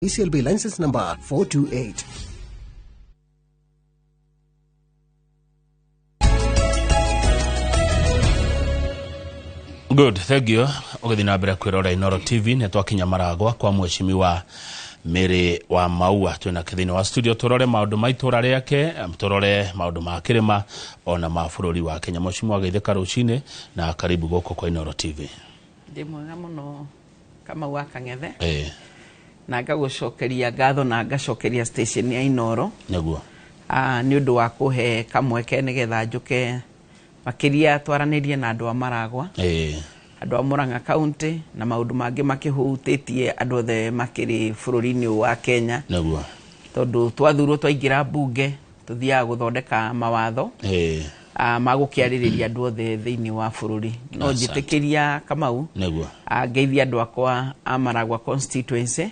ECLB license number 428. Good, thank you. Ogethina mbere kwirora Inoro TV netwakinya maragwa kwa mheshimiwa Mary wa Maua twina kithini wa studio turore maundu maitura riake turore maundu ma kirima ona mabũrũri wa Kenya. Mheshimiwa geitheka rucine na karibu goko kwa Inoro TV. Ndi mwega muno kama waka ngethe na ngagucokeria ngatho na ngacokeria station ya Inoro neguo ni undu wa kuhe kamweke nigetha njuke makiria twaranirie na andu a Maragwa andu a Murang'a County na maundu mangi makihutitie andu othe makiri bururi-ini wa Kenya neguo tondu twathurwo twaingira bunge tuthiaga guthondeka mawatho magukiaririria andu othe thiini wa bururi no njitikiria Kamau neguo ngeithia andu akwa a Maragwa constituency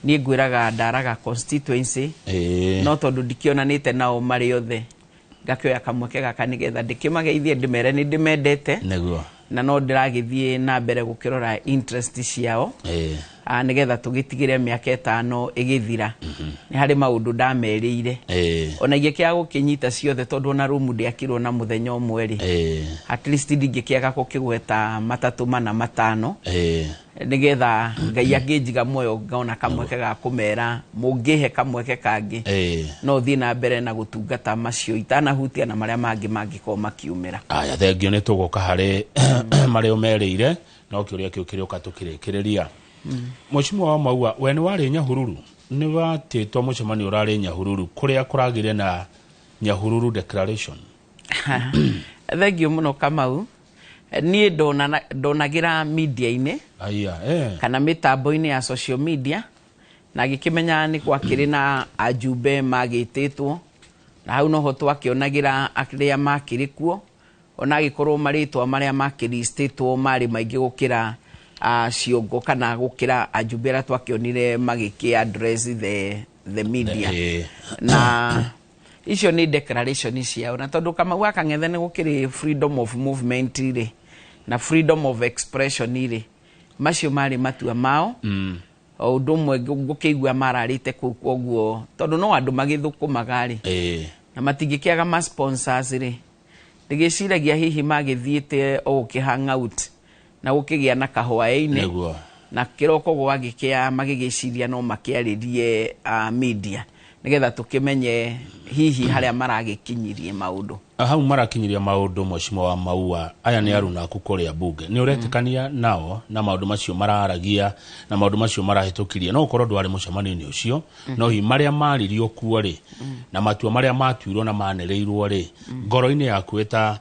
ni ngwiraga ndaraga constituency no tondu ndikionanite nao mari othe ngakioya kamweke gaka nigetha ndikimageithie ndimere ni ndimendete neguo na no ndiragithie na mbere gukirora interest ciao nigetha tugitigire miaka 5 igithira ni hari maundu ndamerire ona igikia gukinyita ciothe tondu na rumu ndiakirwo na muthenya umwe at least ndingikiaga gukigweta matatu mana matano nigetha ngai angijiga moyo ngaona kamweke ga kumera mungihe kamweke kangi no thii na mbere na gutungata macio itanahutia na maria mangi ko makiumira aya thengio ni tugoka hari mario merire no kiuria kiukire ukatukirikiria Mheshimiwa wa Maua we ni wari Nyahururu ni watitwo mucemani urari Nyahururu kuria kuragire na Nyahururu declaration thengio muno Kamau ni donagira media-ini kana mitambo-ini ya social media na gikimenya ni gwakiri na ajumbe magititwo na hau noho twakionagira akiria makiri kuo ona gikorwo maritwa maria makiristitwo mari maingi gukira ciongo kana gukira ajumbe twakionire magiki address the media na icio ni declaration ciao na tondu kama waka ngethe ni gukiri freedom of movement ire na freedom of expression ire macio mari matua mao o undu mwe ngukigwa mararite koguo tondu no andu magithukumaga ri na matingikiaga ma sponsors ri ndigiciragia hihi magithiite o kihang out na gukigia na kahwaini na kiroko gwagikia magigiciria no makiaririe media nigetha tukimenye hihi haria maragikinyirie maundu hau marakinyiria maundu. Mheshimiwa wa Maua aya ni aruna aku kuria bunge ni uretikania nao na maundu macio mararagia na maundu macio marahitukirie no ukorwo ndwari mucemani-ini ucio no hi maria maririo kuo ri na matua maria matuirwo na manereirwo ri ngoro-ini yaku eta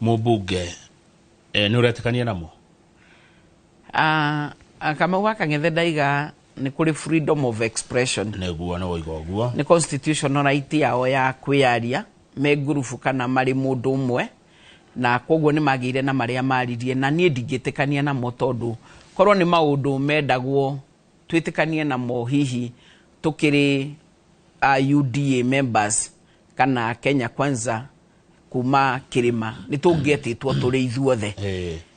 mubunge ni uretikania namo kama waka ngethe ndaiga ni kuri freedom of expression neguo no oigo guo ni constitutional right yao ya kwiaria me gurufu kana mari mundu umwe na koguo ni magire na maria maririe na nie ndingitikania na motondu korwo ni maundu mendagwo twitikanie na mo hihi tukiri UDA members kana Kenya Kwanza kuma kirima ni tungietitwo turi ithuothe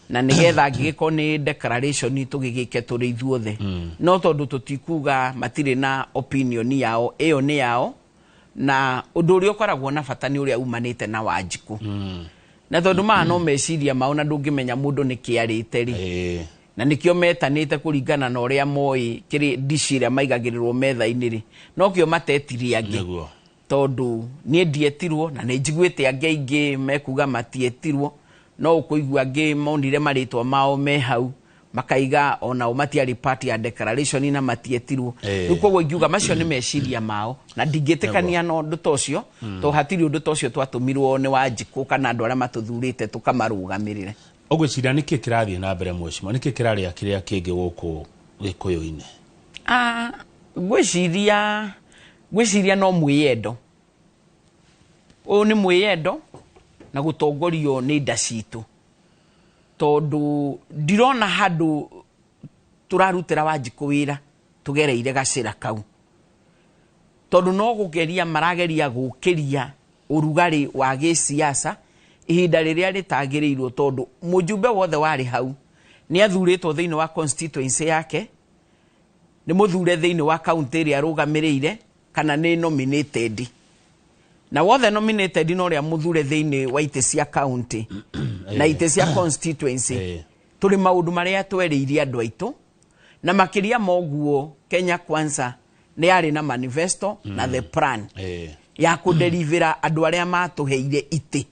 na nigetha ngigiko ni declaration tugigike turi ithuothe no tondu tutikuga matire na opinion yao eyo ni yao na undu uria ukoragwo na bata ni uria umanite na Wanjiku na tondu no meciria mao na ndungimenya mundu ni kiarite ri na nikio metanite kuringana na uria moi kiri diciria maigagirirwo metha-ini ri no kio matetiria angi tondu nie ndietirwo na ni njiguite angi mekuga matietirwo no ukuigua angi monire maritwa mao me hau makaiga ona matiari party ya declaration na matietirwo nikuo ngiuga macio ni meciria mao na ndingitikania no ndu tocio to hatiri undu tocio twatumirwo ni Wanjiku kana andu aria matuthurite tukamarugamirire ogwiciria niki kirathie na mbere Mheshimiwa niki kiraria kiria kingi guku Gikuyu-ini gwiciria no mwiyendo o ni mwiyendo na gutongorio ni nda citu tondu ndirona handu turarutira Wanjiku wira tugereire gacira kau tondu no gugeria marageria gukiria urugari wa gisiasa ihinda riria ritagirirwo tondu mujumbe wothe wari hau ni athuritwo thiini wa constituency yake nĩ mũthure thĩinĩ wa kaunti ĩrĩa arũgamĩrĩire kana nĩ nominated. Na wothe nominated no ũrĩa mũthure thĩinĩ wa itĩ cia kaunti na itĩ cia constituency. Tũrĩ maũndũ marĩa twerĩire andũ aitũ, na makĩria moguo Kenya Kwanza nĩ yarĩ na manifesto na the plan ya kũderivĩra andũ arĩa matũheire itĩ.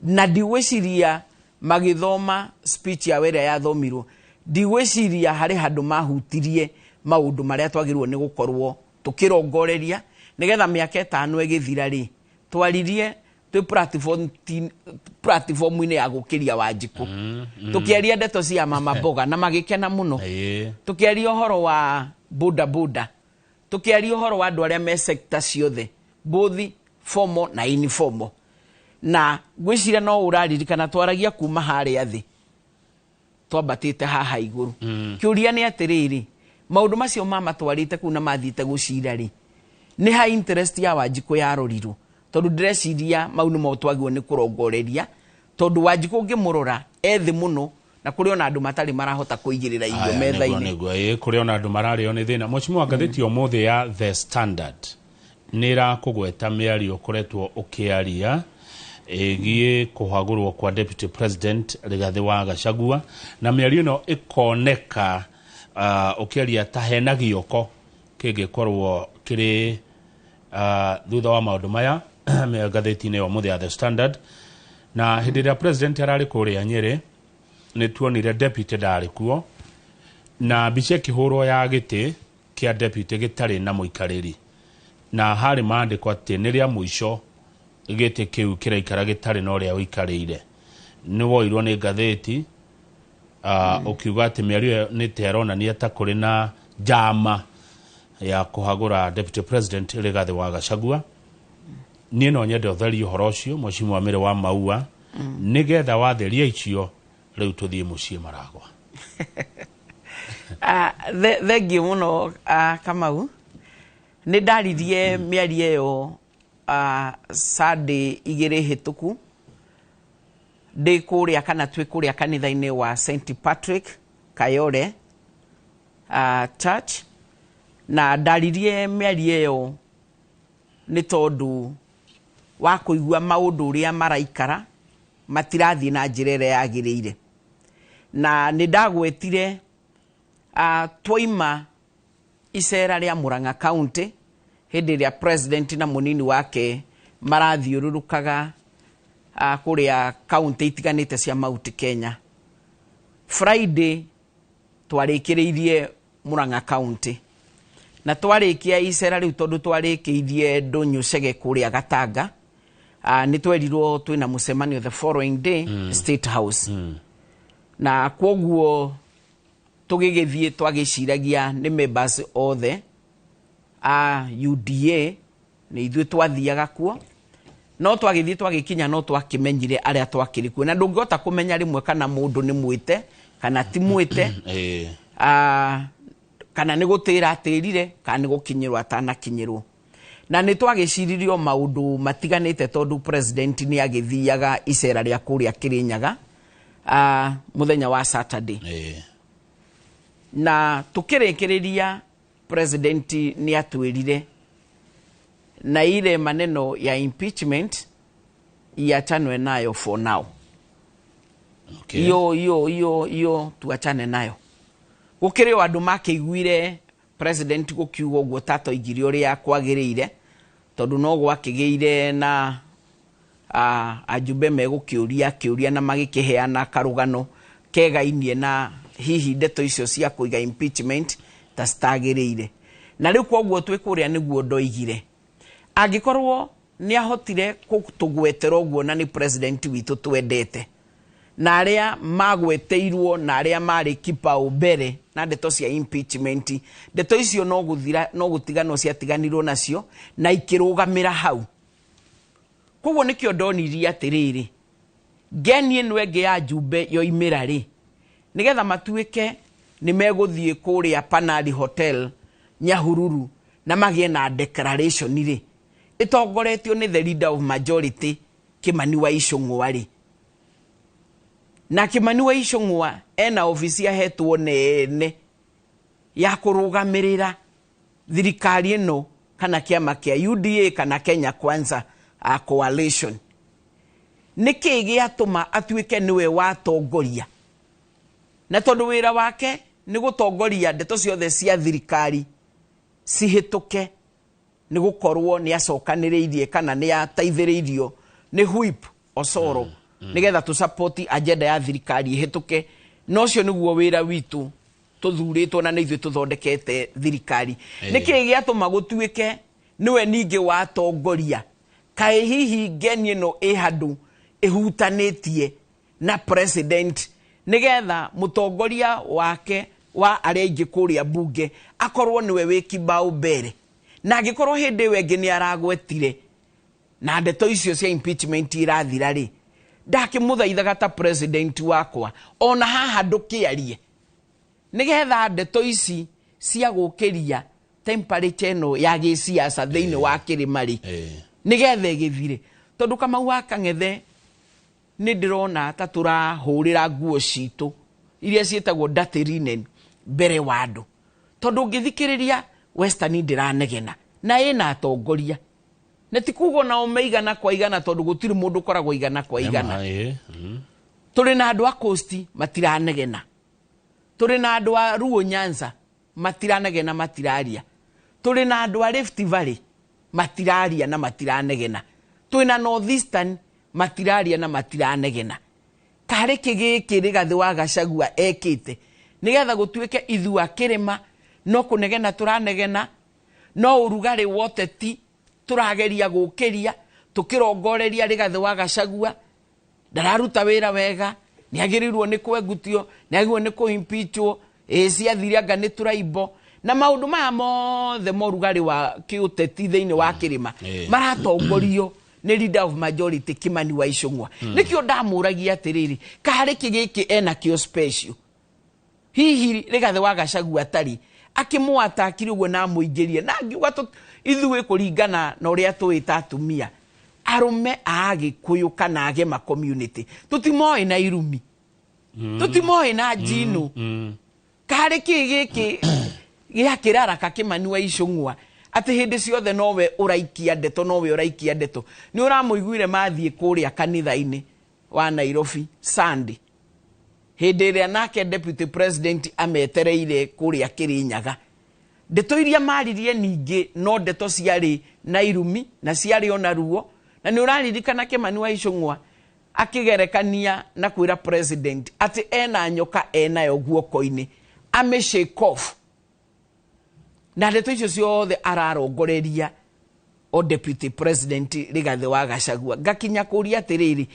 Na ndigwĩciria magĩthoma speech ya wĩra yathomirwo, ndigwĩciria harĩ handũ mahutirie maũndũ marĩa twagĩrĩirwo nĩ gũkorwo tũkĩrongoreria nĩgetha mĩaka 5 ĩgĩthira rĩ twaririe twĩ platform-inĩ ya gũkĩria Wanjikũ. Tũkĩaria ndeto cia mama mboga na magĩkena mũno. Tũkĩaria ũhoro wa boda boda. Tũkĩaria ũhoro wa andũ arĩa me sector ciothe, both formal na informal. Na gwĩciria no ũraririkana twaragia kuma harĩa thĩ twambatĩte haha igũrũ. Kĩũria nĩ atĩrĩrĩ, maũndũ macio mamatwarĩte kũu na mathiĩte gũcira rĩ, nĩ ha interest ya Wanjikũ yarorirwo? Tondũ ndĩreciria mau nĩmo twagĩrĩirwo nĩ kũrongoreria, tondũ Wanjikũ ũngĩmũrora ethĩ mũno na kũrĩ ona andũ matarĩ marahota kũigĩrĩra irio metha-inĩ. Kũrĩ ona andũ mararĩo nĩ thĩna. Mheshimiwa, ngathĩti ũmũthĩ ya The Standard nĩ ĩrakũgweta mĩario ũkoretwo ũkĩaria ĩgiĩ kũhagũrwo kwa Deputy President Rigathi wa Gachagua, na mĩario ĩno ĩkoneka ũkĩaria ta hena gĩoko kĩngĩkorwo kĩrĩ thutha wa maũndũ maya ngathĩti-inĩ ya ũmũthĩ ya The Standard. Na hĩndĩ ĩrĩa president ararĩ kũrĩa Nyeri nĩ tuonire deputy ndarĩ kuo, na mbica ĩkĩhũrwo ya gĩtĩ kĩa deputy gĩtarĩ na mũikarĩri, na harĩ maandĩko atĩ nĩ rĩa mũico gĩtĩ kĩu kĩraikara gĩtarĩ na ũrĩa ũikarĩire. Nĩ woirwo nĩ ngathĩti ũkiuga atĩ mĩario nĩ teronania ta kũrĩ na njama ya kũhagũra Deputy President Rigathi wa Gachagua. Niĩ no nyende ũtherie ũhoro ũcio Mheshimiwa Mary wa Maua, nĩgetha watheria icio rĩu tũthiĩ mũciĩ Maragwa. Thengiũ mũno Kamau. Nĩ ndaririe mĩario ĩyo Sunday 2 hĩtũku ndĩ kũrĩa kana twĩ kũrĩa kanitha-inĩ wa St Patrick Kayole Church, na ndaririe mĩario ĩyo nĩ tondũ wa kũigua maũndũ ũrĩa maraikara matirathiĩ na njĩra ĩrĩa yagĩrĩire. Na nĩ ndagwetire twaima icera rĩa Murang'a County hĩndĩ ĩrĩa president na mũnini wake marathiũrũrũkaga kũrĩa kaunti itiganĩte cia Mount Kenya. Friday twarĩkĩrĩirie Murang'a County, na twarĩkia icera rĩu tondũ twarĩkĩirie Ndũnyũ Cege kũrĩa Gatanga, nĩ twerirwo twĩna mũcemanio the following day State House. Na kwoguo tũgĩgĩthiĩ twagĩciragia nĩ members othe UDA nĩ ithuĩ twathiaga kuo, no twagĩthiĩ twagĩkinya no twakĩmenyire arĩa twakĩrĩ kuo, na ndũngĩhota kũmenya rĩmwe kana mũndũ nĩ mwĩte kana ti mwĩte kana nĩ gũtĩra atĩrire kana nĩ gũkinyĩrwo atanakinyĩrwo. Na nĩ twagĩciririo maũndũ matiganĩte tondũ president nĩ agĩthiaga icera rĩa kũrĩa Kĩrĩnyaga mũthenya wa Saturday. Na tukĩrĩkĩrĩria president nĩ atwĩrire na ile maneno ya impeachment iachanwe nayo for now. Iyo tuachane nayo. Gũkĩrĩ andũ makĩiguire president gũkiuga ũguo tato igiri ũrĩa kwagĩrĩire, tondũ no gwakĩgĩire na ajumbe megũkĩũria na magĩkĩheana karũgano kegainie na hihi ndeto icio cia kũiga impeachment ta citagĩrĩire. Na rĩu kwoguo twĩ kũrĩa nĩguo ndoigire angĩkorwo nĩ ahotire gũtũgwetera ũguo na nĩ president witũ twendete, na arĩa magweteirwo na arĩa marĩ kipaumbele na ndeto cia impeachment, ndeto icio no gũtiganwo ciatiganirwo nacio na ikĩrũgamĩra hau. Kwoguo nĩkĩo ndonirie atĩrĩrĩ, ngeni ĩno ĩngĩ ya njumbe yoimĩra rĩ, nĩgetha matuĩke nĩ megũthiĩ kũrĩa Panari Hotel Nyahururu na magĩe na declaration rĩ, ĩtongoretio nĩ the leader of majority Kimani wa Ichung'wa rĩ. Na Kimani wa Ichung'wa ena ofisi ahetwo nene ya kurugamirira thirikari ino kana kiama kia UDA kana Kenya Kwanza coalition. Niki giatuma atuike niwe watongoria. Na tondu wira wake ni gutongoria ndeto ciothe cia thirikari cihituke, ni gukorwo ni acokaniriirie kana ni ateithiriirio ni whip Osoro nigetha tu support agenda ya thirikari ihituke. No cio niguo wira witu tuthuritwo na nithu tuthondekete thirikari. Niki giatuma gutuike niwe ningi watongoria. Kae hihi ngeni no handu ihutanitie na president nigetha mutongoria wake wa aria ingi kuria bunge akorwo niwe wikibao mbere, na agikorwo hindi wengi ni aragwetire na ndeto icio cia impeachment irathira ri, ndakimuthaithaga ta president wakwa ona haha ndukiarie nigetha ndeto ici cia gukiria temperature no ya giciasa thiini wa kirima ri nigetha igithire. Tondu Kamau wa Kang'ethe ni ndirona ta turahurira nguo citu iria cietagwo dirty linen mbere wa andu, tondu ngithikiriria Western ndiranegena na ina atongoria na tikugo na omeigana kwa igana tondu gutiri mundu koragwo igana kwa igana. Turi na andu a Coast matiranegena, turi na andu a Ruo Nyanza matiranegena matiraria, turi na andu a Rift Valley matiraria na matiranegena, turi na North Eastern matiraria na matiranegena. Kare kigiki Rigathi wa Gachagua ekite nigetha gutuike ithua kirima no kunegena turanegena, no urugari woteti turageria gukiria tukirongoreria Rigathi wa Gachagua ndararuta wira wega, ni agirirwo ni kwegutio, ni agirwo ni kuimpeachwo, ciathiria anga ni turaibo na maundu maya mothe morugari wa kiuteti thiini wa kirima maratongorio ni leader of majority Kimani wa Ichung'wa. Nikio ndamuragia atiriri kare kigiki ena kio special hihi Rigathi wa Gachagua tari akimwatakiri uguo na muingirie na ngiuga ithuĩ kuringana na uria tuita atumia arume Agikuyu kana Agema community tutimoi na irumi tutimoi na jinu kare kigiki gia kirara ka Kimani wa Ichung'wa ati hindi ciothe nowe uraikia ndeto nowe uraikia ndeto. Ni uramuiguire mathie kuria kanitha-ini wa Nairobi Sunday hindi ria nake deputy president ametereire kuria Kirinyaga. Ndeto iria maririe ningi no ndeto ciari na irumi na ciari ona ruo, na ni uraririkana Kimani wa Ichung'wa akigerekania na kwira president ati ena nyoka enayo guoko-ini ame shake off. Na ndeto icio ciothe ararongoreria o deputy president Rigathi wa Gachagua. Gakinya kuria atiriri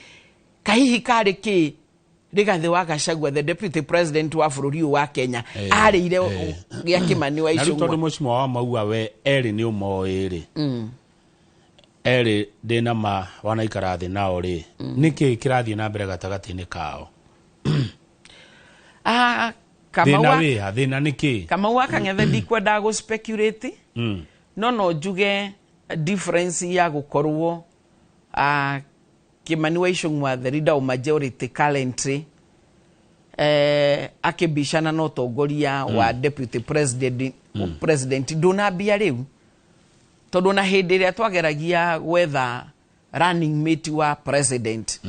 kahihi kari ki Rigathi wa Gachagua the deputy president wa bururi wa Kenya arire gia Kimani wa Ichung'wa. Na tondu mucimo wa Maua we eri ni umoiri eri dina ma wanaikara thi nao ri niki kirathie na mbere gatagati-ini kao thina niki Kamau wa Kang'ethe ndikwenda go speculate no njuge difference ya gukorwo Kimani wa Ichung'wa the leader of majority currently akibishana no tongoria wa deputy president ndunambia riu tondu na hindi ria twageragia gwetha running mate wa president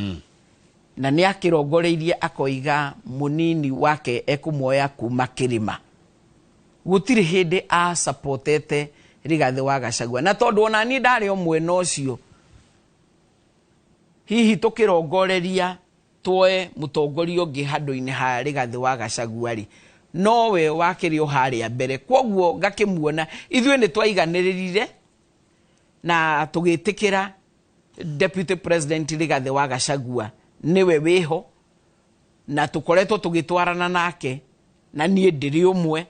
na ni akirongoreirie akoiga munini wake ekumuoya kuma kirima gutiri hindi a supportete Rigathi wa Gachagua. Na tondu ona ni ndari o mwena ucio hihi tukirongoreria twoe mutongoria ungi handu-ini ha Rigathi wa Gachagua ri nowe wakirio haria mbere, kwoguo ngakimuona ithuĩ ni twaiganĩrĩrire na tugitikira deputy president Rigathi wa Gachagua niwe wiho na tukoretwo tugitwarana nake na nie ndiri umwe,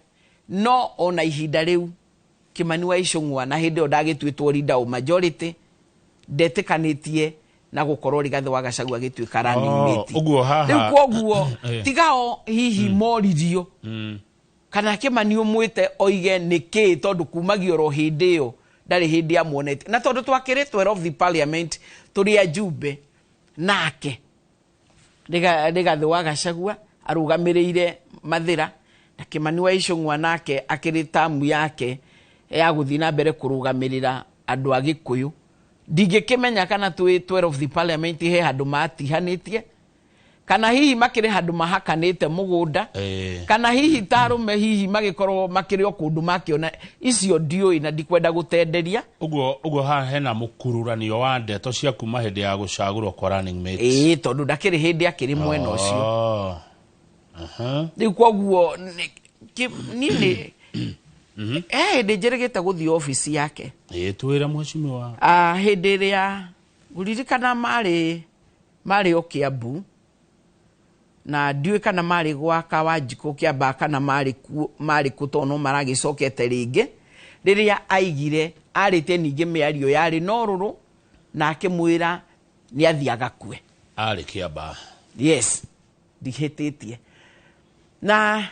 no ona ihinda riu Kimani wa Ichung'wa na hindi o ndagituitwo leader of majority ndetikanitie na gukorwo Rigathi wa Gachagua gituika running mate. Uguo haha riu kwoguo tigao hihi moririo kana Kimani umwite oige niki tondu kumagio ro hindi yo ndari hindi amuonete na tondu twakire 12 of the parliament turi ajumbe nake Rigathi wa Gachagua arugamiriire Mathira na Kimani wa Icũng'wa nake akĩrĩ tamu yake ya gũthiĩ na mbere kũrũgamĩrĩra andũ a Gĩkũyũ. Ndingĩkĩmenya kana twĩ 12 the parliament he handũ matihanĩtie, kana hihi makĩrĩ handũ mahakanĩte mũgũnda, kana hihi tarũme hihi magĩkorwo makĩrĩ o kũndũ makĩona icio ndiũĩ na ndikwenda gũtenderia. Ũguo haha hena mũkururanio wa ndeto cia kuma hĩndĩ ya gũcagũrwo kwa running mates. Tondũ ndakĩrĩ hĩndĩ akĩrĩ mwena ũcio. Rĩu koguo niĩ hĩndĩ njĩrĩgĩte gũthiĩ obici yake. Twĩra mheshimiwa. Hĩndĩ ĩrĩa ũririkana marĩ o Kĩambu, na ndiũĩ kana marĩ gwaka Wanjikũ Kĩamba kana marĩ kũtono maragĩcokete rĩngĩ, rĩrĩa aigire arĩte ningĩ mĩario yarĩ norũrũ na akĩmwĩra nĩ athiaga kue. Arĩ Kĩamba. Yes, ndihĩtĩtie. Na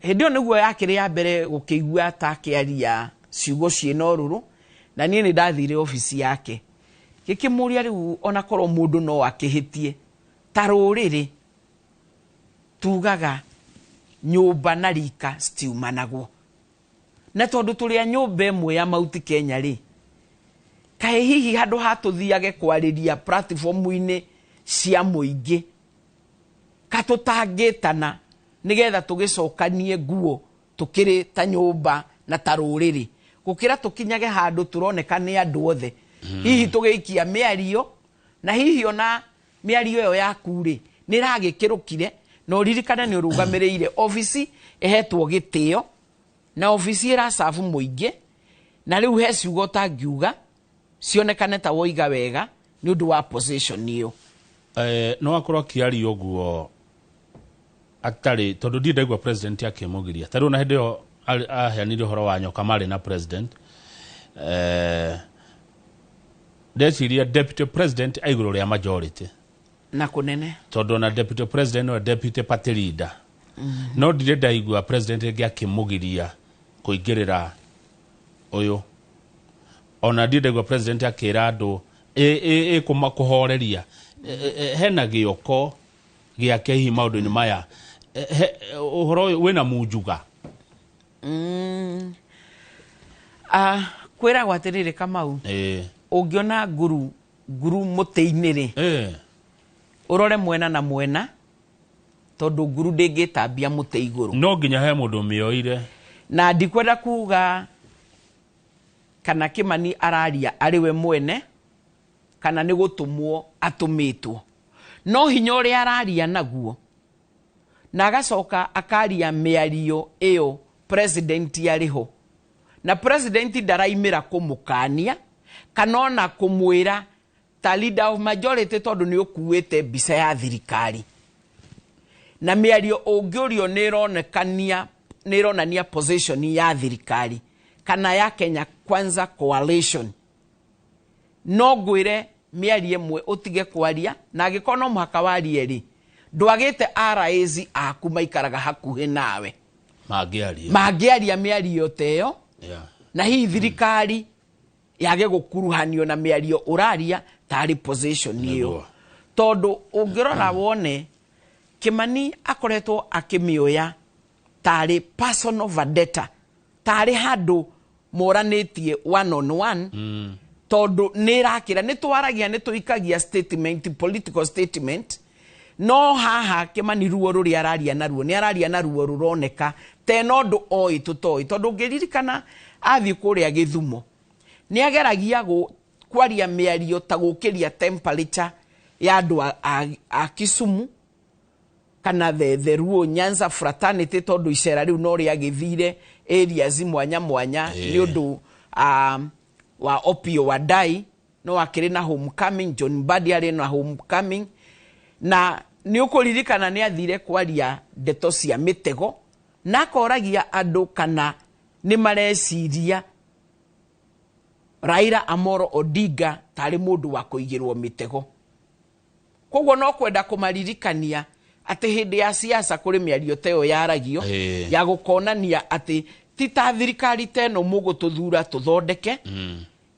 hĩndĩ ĩyo nĩguo yakĩrĩ ya mbere gũkĩigua ta akĩaria ciugo ciĩ norũrũ, na niĩ nĩ ndathire obici yake gĩkĩmũria rĩu ona korwo mũndũ no akĩhĩtie ta rũrĩrĩ tugaga nyũmba na rika citiumanagwo, na tondũ tũrĩ a nyũmba ĩmwe ya Mount Kenya rĩ, kaĩ hihi handũ hatũthiage kwarĩria platform-inĩ cia mũingĩ katũtangĩtana nĩgetha tũgĩcokanie nguo tũkĩrĩ ta nyũmba na ta rũrĩrĩ, gũkĩra tũkinyage handũ tũroneka nĩ andũ othe hihi tũgĩikia mĩario, na hihi ona mĩario ĩyo yaku rĩ nĩ ĩragĩkĩrũkire na ũririkane nĩ ũrũgamĩrĩire obici ehetwo gĩtĩo na obici ĩracabu mũingĩ, na rĩu he ciugo tangiuga cionekane ta woiga wega nĩ ũndũ wa position ĩyo. No akorwo akĩaria ũguo atarĩ, tondũ ndiĩ ndaigua president akĩmũgiria. Tarĩu na hĩndĩ ĩyo aheanire ũhoro wa nyoka marĩ na president, ndeciria deputy president aigũrũ rĩa majority na kũnene, tondũ na deputy president no deputy party leader. No ndirĩ ndaigua president ĩngĩ akĩmũgiria kũingĩrĩra ũyũ. Ona ndirĩ ndaigua president akĩra andũ kũhoreria hena gĩoko gĩake hihi maũndũ-inĩ maya. Ũhoro ũyũ wĩna munjuga. Kwĩragwo atĩrĩrĩ Kamau, ũngĩona nguru mũtĩ-inĩ rĩ, ũrore mwena na mwena, tondũ nguru ndĩngĩtambia mũtĩ igũrũ. No nginya he mũndũ mĩoire. Na ndikwenda kuga kana Kimani araria arĩ we mwene kana nĩ gũtũmwo atũmĩtwo, no hinya ũrĩa araria naguo na agacoka akaria mĩario ĩyo president arĩho, na president ndaraimĩra kũmũkania kana ona kũmwĩra ta leader of majority tondũ nĩ ũkuĩte mbica ya thirikari, na mĩario ũngĩũrio nĩ ĩronania position ya thirikari kana ya Kenya Kwanza coalition. No ngwĩre mĩario ĩmwe ũtige kwaria, na angĩkorwo no mũhaka warie rĩ, ndwagĩte RAs aku maikaraga hakuhĩ nawe mangĩaria mĩario ta ĩyo, na hihi thirikari yage gũkuruhanio na mĩario ũraria tarĩ position ĩyo. Tondũ ũngĩrora wone Kimani akoretwo akĩmĩoya tarĩ personal vendetta, tarĩ handũ moranĩtie one on one, tondũ nĩ ĩrakĩra nĩ twaragia nĩ tũikagia statement, political statement, no haha Kimani ruo rũrĩa araria naruo nĩ araria naruo rũroneka tena ũndũ oĩ tũtoĩ. Tondũ ũngĩririkana athiĩ kũrĩa Gĩthumo nĩ ageragia kwaria mĩario ta gũkĩria temperature ya andũ a Kisumu kana the Luo Nyanza fraternity, tondũ icera rĩu no rĩagĩthire areas mwanya mwanya nĩ ũndũ wa Opiyo Wandayi no akĩrĩ na homecoming, John Mbadi arĩ na homecoming, na nĩ ũkũririkana nĩ athire kwaria ndeto cia mĩtego na akoragia andũ kana nĩ mareciria Raila Amolo Odinga tarĩ mũndũ wa kũigĩrwo mĩtego. Koguo no kwenda kũmaririkania atĩ hĩndĩ ya siasa kũrĩ mĩario ta ĩyo yaragio ya gũkonania atĩ ti ta thirikari teno mũgũtũthura tũthondeke,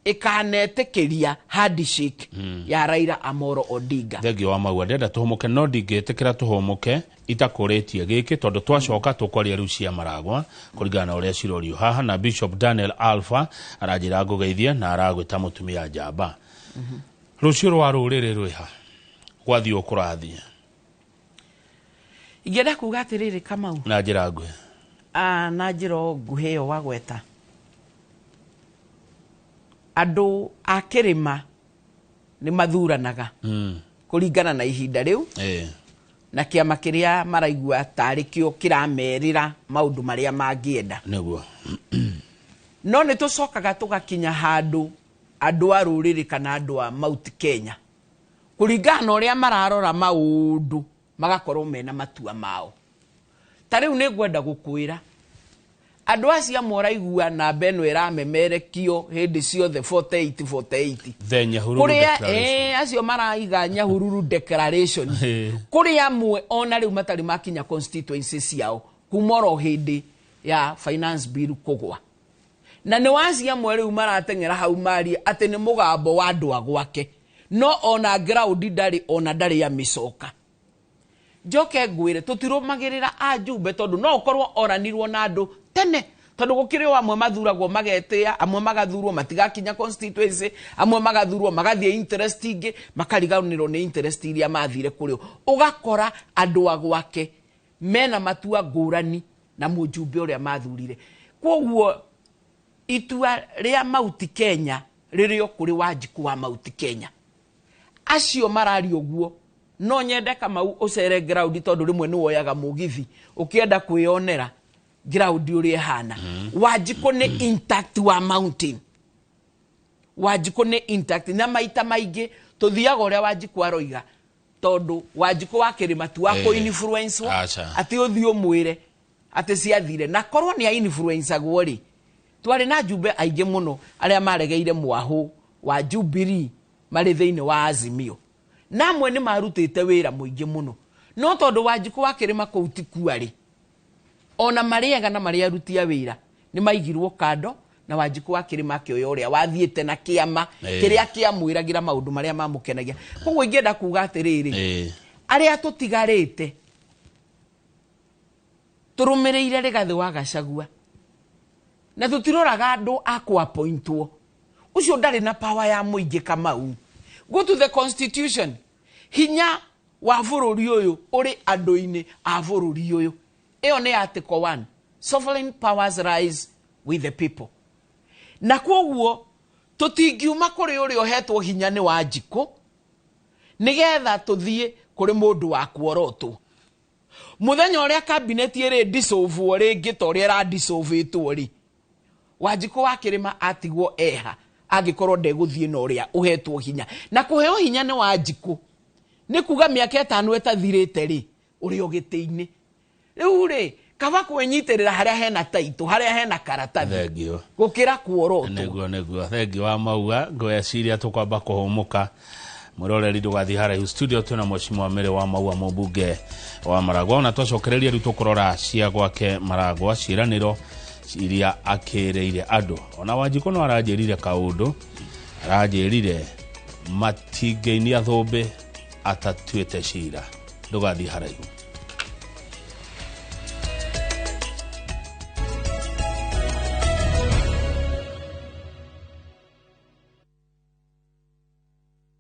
ikanetekeria handshake ya Raila Amolo Odinga. Thegio wa Maua ndenda tuhomoke no ndingitikira tuhomoke itakuritie giki tondu twacoka tukwaria riu cia Maragwa kurigana uria cirorio haha na Bishop Daniel Alpha arajira ngugeithie na aragwita mutumia njamba. Rucio rwa ruriri rwiha gwathio kurathie ingenda kuga atiriri Kamau na njira nguhe na njira nguhe yo wagweta andu a kirima ni mathuranaga kuringana na ihinda riu na kiama kiria maraigua tari kio kiramerira maundu maria mangienda niguo no ni tucokaga tugakinya handu andu a ruriri kana andu a Mount Kenya kuringana uria mararora maundu magakorwo mena matua mao. Tariu ni ngwenda gukwira andu acia moraigua na beno iramemerekio hindi ciothe 48 the Nyahururu declaration acio maraiga Nyahururu declaration kuri amwe ona riu matari makinya constituency ciao kumoro hindi ya finance bill kugwa na ni wacia amwe riu maratengera hau mari ati ni mugambo wa andu agwake no ona ground ndari ona ndari ya micoka. Joke ngwire tutirumagirira ajumbe tondu no ukorwo oranirwo na andu tene tondu gukiri amwe mathuragwo magetia amwe magathurwo matigakinya constituency amwe magathurwo magathie interest ingi makariganirwo ni interest iria mathire kurio ugakora andu agwake mena matua ngurani na mujumbe uria mathurire. Koguo itua ria Mount Kenya ririo kuri Wanjiku wa Mount Kenya acio marari oguo no nyende Kamau ucere ground tondu rimwe ni woyaga mugithi ukienda kwionera ground uri hana Wanjiku ni intact wa mountain Wanjiku ni intact na maita maingi tuthiaga uria Wanjiku aroiga tondu Wanjiku wa kirima tu wako influence ati uthio mwire ati ciathire na korwo ni influence agwori twari na jumbe aige muno aria maregeire mwahu wa Jubilee mari thiini wa Azimio namwe ni marutite wira muingi muno no tondu Wanjiku wa kirima kuutikuari ona mariaga na maria rutia wira ni maigirwo kando na Wanjiku wa kirima kioyo uria wathiete na kiama kiria kiamwiragira maundu maria mamukenagia. Koguo ingenda kuga atiriri aria tutigarite turumireire Rigathi wa Gachagua na tutiroraga andu akwa pointwo ucio ndari na power ya muingi Kamau. Go to the constitution hinya wa bururi uyu uri andu-ini a bururi uyu iyo ni article 1 sovereign powers rise with the people na koguo tutingiuma kuri uri ohetwo hinya ni Wanjiku nigetha tuthie kuri mundu wa kuoroto muthenya uria cabinet iri dissolve ringi tori ra dissolve tori Wanjiku wa kirima atigwo eha agikorwo ndeguthie no ria uhetwo hinya na kuheo hinya ni Wanjiku ni kuga miaka 5 etathirite ri uri ogite-ini riu ri kaba kwenyitirira haria hena taito haria hena karatathi gukira kuoroto neguo thengio wa Maua ngweciria tukwamba kuhumuka muroreri ndugathi haraihu studio tuna mheshimiwa Mere wa Maua mubunge wa Maragwa na twacokereria riu tukurora cia gwake Maragwa ciraniro iria akireire andu ona Wanjiku no aranjirire kaundu aranjirire matingeinia thumbi atatuite cira ndugathi haraihu.